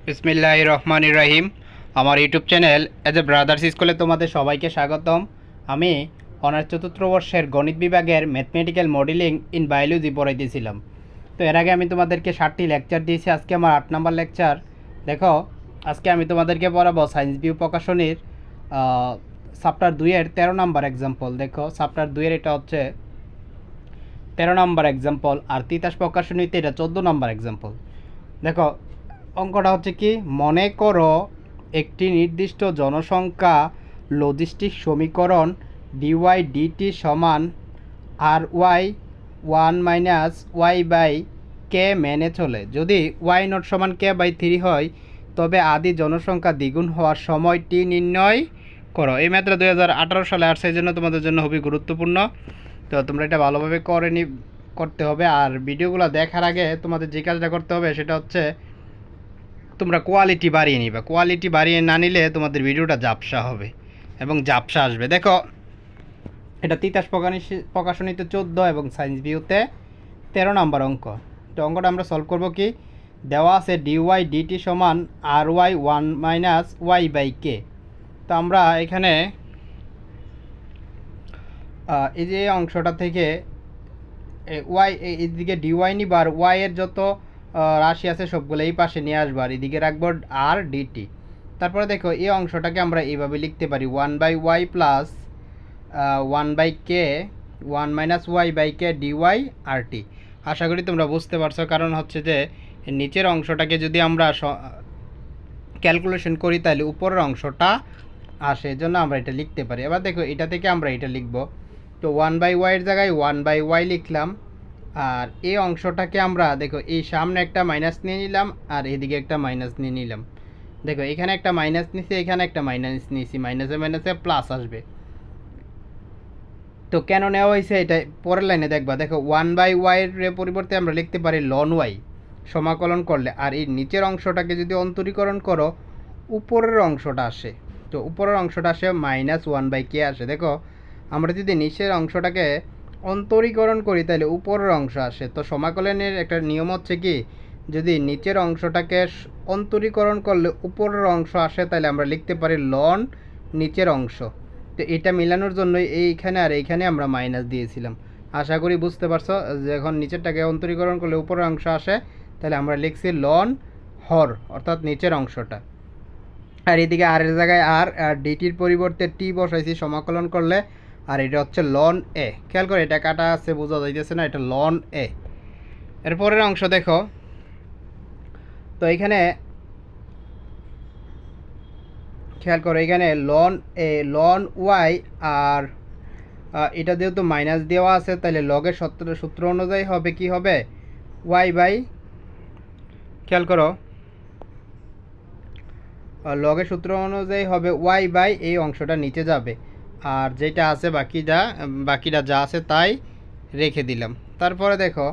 বিসমিল্লাহির রহমানির রহিম। আমার YouTube channel as a brothers স্কুলে তোমাদের সবাইকে স্বাগতম। আমি অনার্স চতুর্থ বর্ষের গণিত বিভাগের ম্যাথমেটিক্যাল মডেলিং ইন বায়োলজি পড়াইতেছিলাম। তো এর আগে আমি তোমাদেরকে 7টি লেকচার দিয়েছি। আজকে আমার 8 নম্বর লেকচার। দেখো, আজকে আমি তোমাদেরকে পড়াবো সায়েন্স ভিউ প্রকাশনীর চ্যাপ্টার 2-এর 13 নম্বর এক্সাম্পল। দেখো, চ্যাপ্টার 2-এর এটা হচ্ছে 13 নম্বর এক্সাম্পল, আর তিতাস প্রকাশনীতে এটা 14 নম্বর এক্সাম্পল। দেখো, অঙ্কটা হচ্ছে কি, মনে করো একটি নির্দিষ্ট জনসংখ্যা লজিস্টিক সমীকরণ ডিওয়াই ডিটি সমান আর ওয়াই 1-y/k মেনে চলে। যদি ওয়াই নট সমান k/3 হয়, তবে আদি জনসংখ্যা দ্বিগুণ হওয়ার সময় টি নির্ণয় করো। এই ম্যাথটা 2018 সালে আসছে, এই জন্য তোমাদের জন্য খুবই গুরুত্বপূর্ণ। তো তোমরা এটা ভালোভাবে করতে হবে। আর ভিডিওগুলো দেখার আগে তোমাদের যে কাজটা করতে হবে সেটা হচ্ছে তোমরা কোয়ালিটি বাড়িয়ে নিবা। কোয়ালিটি বাড়িয়ে না নিলে তোমাদের ভিডিওটা ঝাপসা হবে এবং ঝাপসা আসবে। দেখো, এটা তিতাস প্রকাশনীতে 14 এবং সায়েন্স ভিউতে 13 নম্বর অঙ্ক। তো অঙ্কটা আমরা সলভ করব কি, দেওয়া আছে ডিওয়াই ডিটি সমান আর ওয়াই 1-y/k। তো আমরা এখানে এই যে অংশটা থেকে ওয়াই এদিকে ডিওয়াই নিবা, আর ওয়াইয়ের যত রাশি আছে সবগুলো এই পাশে নিয়ে আসবো, আর এদিকে রাখবো আর ডিটি। তারপরে দেখো, এই অংশটাকে আমরা এইভাবে লিখতে পারি 1/y plus 1/k 1-y/k dy আর টি। আশা করি তোমরা বুঝতে পারছো, কারণ হচ্ছে যে নিচের অংশটাকে যদি আমরা ক্যালকুলেশন করি তাহলে উপরের অংশটা আসে, এই জন্য আমরা এটা লিখতে পারি। এবার দেখো, এটা থেকে আমরা এটা লিখব। তো 1/y এর জায়গায় 1/y লিখলাম, আর এই অংশটাকে আমরা দেখো এই সামনে একটা মাইনাস নিয়ে নিলাম, আর এদিকে একটা মাইনাস নিয়ে নিলাম। দেখো, এখানে একটা মাইনাস নিছি, এখানে একটা মাইনাস নিয়েছি, মাইনাসে মাইনাসে প্লাস আসবে। তো কেন নেওয়া হয়েছে এটা পরের লাইনে দেখবা। দেখো, 1/y এর পরিবর্তে আমরা লিখতে পারি ln y সমাকলন করলে, আর এই নিচের অংশটাকে যদি অন্তরীকরণ করো উপরের অংশটা আসে। তো উপরের অংশটা আসে -1/k আসে। দেখো, আমরা যদি নিচের অংশটাকে অন্তরীকরণ করি তাহলে উপরের অংশ আসে। তো সমাকলনের একটা নিয়ম হচ্ছে কি, যদি নিচের অংশটাকে অন্তরীকরণ করলে উপরের অংশ আসে তাহলে আমরা লিখতে পারি ln নিচের অংশ। তো এটা মেলানোর জন্যই এইখানে আর এইখানে আমরা মাইনাস দিয়েছিলাম। আশা করি বুঝতে পারছো, যখন নিচেরটাকে অন্তরীকরণ করলে উপরের অংশ আসে তাহলে আমরা লিখছি ln হর, অর্থাৎ নিচের অংশটা। আর এদিকে আর এর জায়গায় আর ডিটির পরিবর্তে টি বসাইছি সমাকলন করলে, আর এটা হচ্ছে ln এ। খেয়াল করে, এটা কাটা আছে বোঝা যাইতেছে না, এটা ln এ। এরপরের অংশ দেখো, তো এখানে খেয়াল করো, এখানে ln y, আর এটা যেহেতু মাইনাস দেওয়া আছে তাহলে লগের সূত্র অনুযায়ী হবে কি হবে y/, খেয়াল করো, লগের সূত্র অনুযায়ী হবে y/, এই অংশটা নিচে যাবে, আর যেটা আছে বাকিটা যা আছে তাই রেখে দিলাম। তারপরে দেখো,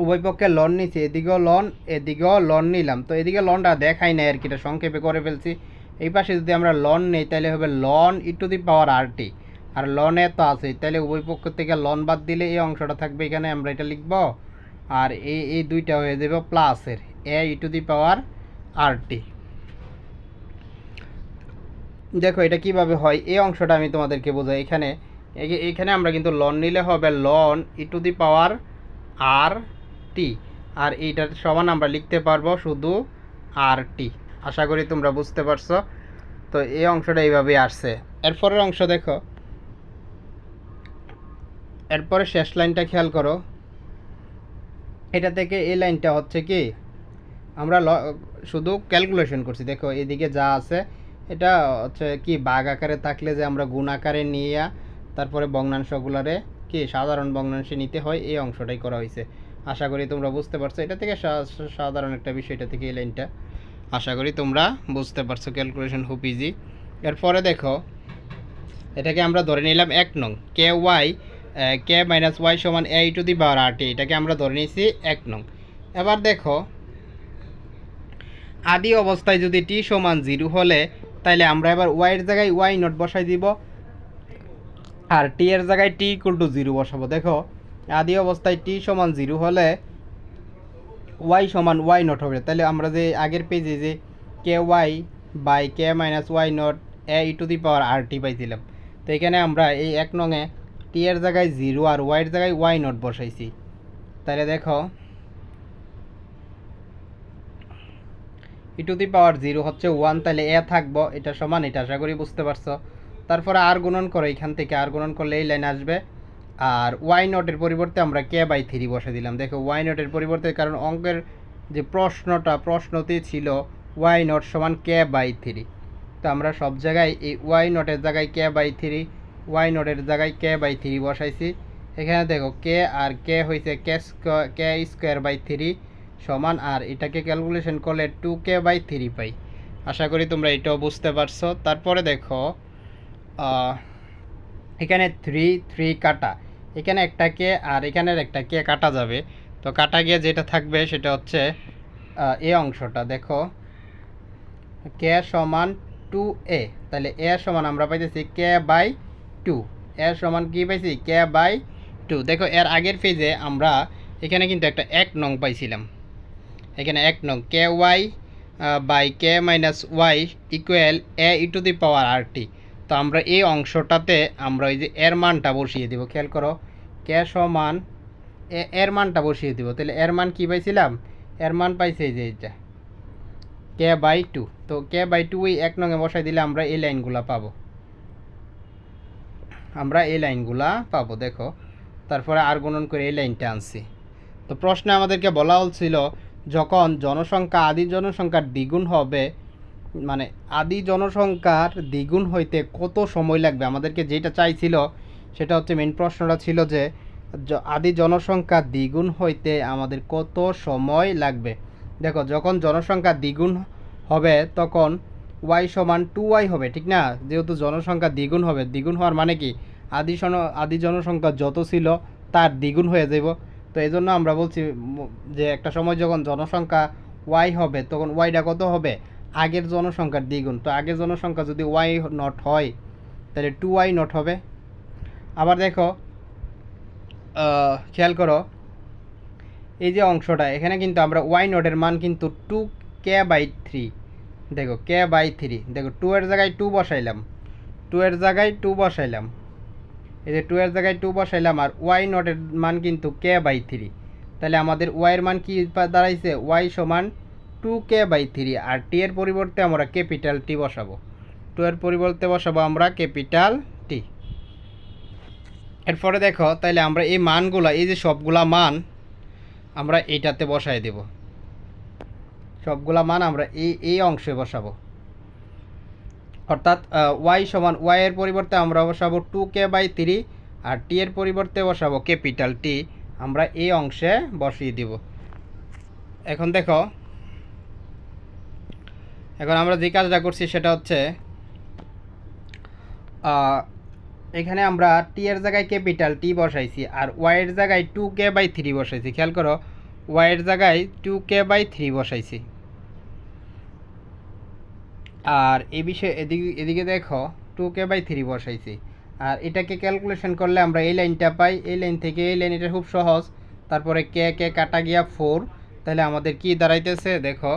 উভয় পক্ষে লন নিচ্ছি, এদিকেও লন এদিকেও লন নিলাম। তো এদিকে লনটা দেখাই নাই আর কি, এটা সংক্ষেপে করে ফেলছি। এই পাশে যদি আমরা লন নেই তাহলে হবে ln e⁻RT, আর লন এ তো আছে, তাহলে উভয় পক্ষ থেকে লন বাদ দিলে এই অংশটা থাকবে এখানে, আমরা এটা লিখব, আর এই দুইটা হয়ে যাবে প্লাসের e⁻RT। দেখো, এটা কিভাবে হয় এই অংশটা আমি তোমাদেরকে বোঝাই। এখানে আমরা কিন্তু লন নিলে হবে ln e⁻RT, আর এইটার সমান আমরা লিখতে পারবো শুধু RT। আশা করি তোমরা বুঝতে পারছো। তো এই অংশটা এইভাবেই আসছে। এরপরের অংশ দেখো, এরপরে শেষ লাইনটা খেয়াল করো, এটা থেকে এই লাইনটা হচ্ছে কি, আমরা শুধু ক্যালকুলেশন করছি। দেখো, এদিকে যা আছে এটা হচ্ছে কি, ভাগ আকারে থাকলে যে আমরা গুণ আকারে নিয়ে তারপরে ভগ্নাংশগুলারে কি সাধারণ ভগ্নাংশে নিতে হয়, এই অংশটাই করা হয়েছে। আশা করি তোমরা বুঝতে পারছো। এটা থেকে সাধারণ একটা বিষয়, এটা থেকে এই লাইনটা আশা করি তোমরা বুঝতে পারছো। ক্যালকুলেশন খুব ইজি। এরপরে দেখো, এটাকে আমরা ধরে নিলাম 1 নং k-y সমান e⁻RT, এটাকে আমরা ধরে নিয়েছি 1 নং। এবার দেখো, আদি অবস্থায় যদি t সমান 0 হলে তাহলে আমরা এবার y এর জায়গায় y0 বসাই দিব, আর t এর জায়গায় t = 0 বসাবো। দেখো, আদি অবস্থায় t সমান 0 হলে ওয়াই সমান ওয়াই নট হবে। তাহলে আমরা যে আগের পেজে যে k y by k minus y naught a e to the power r t পাইছিলাম, তো এখানে আমরা এই 1 নংয়ে টি এর জায়গায় 0 আর ওয়াইয়ের জায়গায় ওয়াই নট বসাইছি। তাহলে দেখো ই টু দি পাওয়ার 0 হচ্ছে 1, তাহলে এ থাকবো, এটা সমান এটা, আশা করি বুঝতে পারছো। তারপরে আর গুণন করো, এখান থেকে আর গুণন করলে এই লাইন আসবে। আর ওয়াই নটের পরিবর্তে আমরা কে বাই 3 বসে দিলাম। দেখো ওয়াই নটের পরিবর্তে, কারণ অঙ্কের যে প্রশ্নতে ছিল ওয়াই নট সমান কে বাই 3, তো আমরা সব জায়গায় এই ওয়াই নটের জায়গায় কে বাই 3, ওয়াই নটের জায়গায় কে বাই 3 বসাইছি। এখানে দেখো কে আর কে হয়েছে কে স্কোয়ার বাই 3 সমান, আর এটাকে ক্যালকুলেশন করলে 2k বাই 3 পাই। আশা করি তোমরা এটাও বুঝতে পারছো। তারপরে দেখো এখানে 3 কাটা, এখানে একটা কে আর এখানের একটা কে কাটা যাবে, তো কাটা গিয়ে যেটা থাকবে সেটা হচ্ছে এই অংশটা। দেখো কে সমান 2a, তাহলে এ সমান আমরা পাইতেছি কে বাই 2, এ সমান কি পাইছি কে বাই 2। দেখো এর আগের পেজে আমরা এখানে কিন্তু একটা 1 নং পাইছিলাম, এখানে 1 নং k y by k minus y equal a e to the power r t. তো আমরা এই অংশটাতে আমরা ওই যে এর মানটা বসিয়ে দেব। খেয়াল করো কে সমান এর মানটা বসিয়ে দেব। তাহলে এর মান কী পাইছিলাম, এর মান পাইছে এই যে এইটা কে বাই 2। তো কে বাই 2 ওই 1 নংয়ে বসাই দিলে আমরা এই লাইনগুলো পাবো, আমরা এই লাইনগুলা পাবো। দেখো তারপরে আর গুণন করে এই লাইনটা আনছি। তো প্রশ্নে আমাদেরকে বলা হচ্ছিল যখন জনসংখ্যা আদি জনসংখ্যার দ্বিগুণ হবে, মানে আদি জনসংখ্যার দ্বিগুণ হইতে কত সময় লাগবে, আমাদেরকে যেটা চাইছিল সেটা হচ্ছে মেন প্রশ্নটা ছিল যে আদি জনসংখ্যা দ্বিগুণ হইতে আমাদের কত সময় লাগবে। দেখো যখন জনসংখ্যা দ্বিগুণ হবে তখন ওয়াই সমান 2y হবে, ঠিক না? যেহেতু জনসংখ্যা দ্বিগুণ হবে, দ্বিগুণ হওয়ার মানে কি আদি জনসংখ্যা যত ছিল তার দ্বিগুণ হয়ে যাব। তো এই জন্য আমরা বলছি যে একটা সময় যখন জনসংখ্যা ওয়াই হবে তখন ওয়াইটা কত হবে, আগের জনসংখ্যার দ্বিগুণ। তো আগের জনসংখ্যা যদি ওয়াই নট হয় তাহলে 2y নট হবে। আবার দেখো খেয়াল করো এই যে অংশটা, এখানে কিন্তু আমরা ওয়াই নটের মান কিন্তু 2k বাই 3, দেখো কে বাই 3, দেখো 2 এর জায়গায় 2 বসাইলাম, 2 এর জায়গায় 2 বসাইলাম, এই যে 2 এর জায়গায় 2 বসাইলাম, আর ওয়াই নটের মান কিন্তু কে বাই 3। তাহলে আমাদের ওয়াইয়ের মান কি দাঁড়াইছে, ওয়াই সমান 2k বাই 3, আর টি এর পরিবর্তে আমরা ক্যাপিটাল টি বসাবো, 2 এর পরিবর্তে বসাবো আমরা ক্যাপিটাল টি। এরপরে দেখো তাইলে আমরা এই মানগুলা, এই যে সবগুলা মান আমরা এইটাতে বসাই দেব, সবগুলা মান আমরা এই অংশে বসাবো। অর্থাৎ ওয়াই সমান ওয়াই এর পরিবর্তে আমরা বসাবো 2k বাই 3, আর টি এর পরিবর্তে বসাবো ক্যাপিটাল টি, আমরা এই অংশে বসিয়ে দিব। এখন দেখো এখন আমরা যে কাজটা করছি সেটা হচ্ছে এখানে আমরা টি এর জায়গায় ক্যাপিটাল টি বসাইছি আর ওয়াই এর জায়গায় 2k বাই 3 বসাইছি। খেয়াল করো ওয়াই এর জায়গায় 2k বাই 3 বসাইছি, আর এই বিষয়ে এদিকে দেখো 2k বাই 3 বসাইছি, আর এটাকে ক্যালকুলেশন করলে আমরা এই লাইনটা পাই, এই লাইন থেকে এই লাইন, এটা খুব সহজ। তারপরে কে কাটা গিয়া 4, তাহলে আমাদের কি দাঁড়াইতেছে দেখো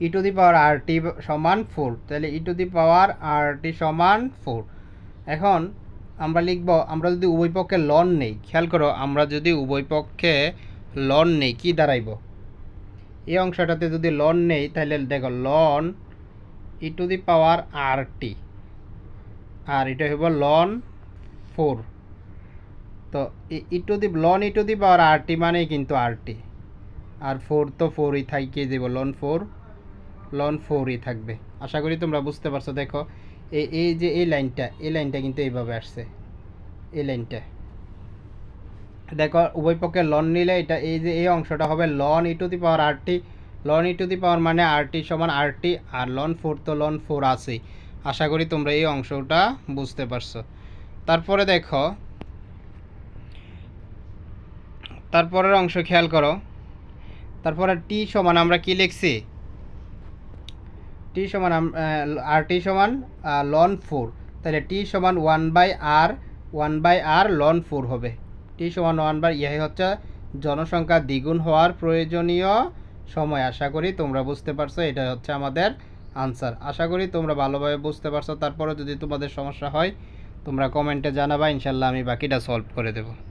ই টু দি পাওয়ার আর টি সমান 4, তাহলে ই টু দি পাওয়ার আর টি সমান 4। এখন আমরা লিখব, আমরা যদি উভয় পক্ষে লন নেই, খেয়াল করো আমরা যদি উভয় পক্ষে লন নেই কি দাঁড়াইব, এই অংশটাতে যদি লন নেই তাহলে দেখো loan e to the power r টি, আর এটা হইব লন 4। তো loan e to the power r টি মানেই কিন্তু আর টি, আর 4 তো 4ই থাকি যাব, লন 4ই থাকবে। আশা করি তোমরা বুঝতে পারছো। দেখো এই যে এই লাইনটা কিন্তু এইভাবে আসছে, এই লাইনটা দেখো উভয় পক্ষে লন নিলে এটা এই যে এই অংশটা হবে ln e to the power r t, ln e to the power মানে আর টি সমান আর টি, আর লন 4 তো লন 4 আছেই। আশা করি তোমরা এই অংশটা বুঝতে পারছো। তারপরে দেখো তারপরের অংশ খেয়াল করো, তারপরে টি সমান আমরা কি লিখছি, টি সমান আর টি সমান লন 4, তাহলে টি সমান 1/r লন 4 হবে। টি সমান 1/, ইয়ে হচ্ছে জনসংখ্যা দ্বিগুণ হওয়ার প্রয়োজনীয় সময়। আশা করি তোমরা বুঝতে পারছো, এটা হচ্ছে আমাদের আনসার। আশা করি তোমরা ভালোভাবে বুঝতে পারছো। তারপরে যদি তোমাদের সমস্যা হয় তোমরা কমেন্টে জানাবা, ইনশাল্লাহ আমি বাকিটা সলভ করে দেবো।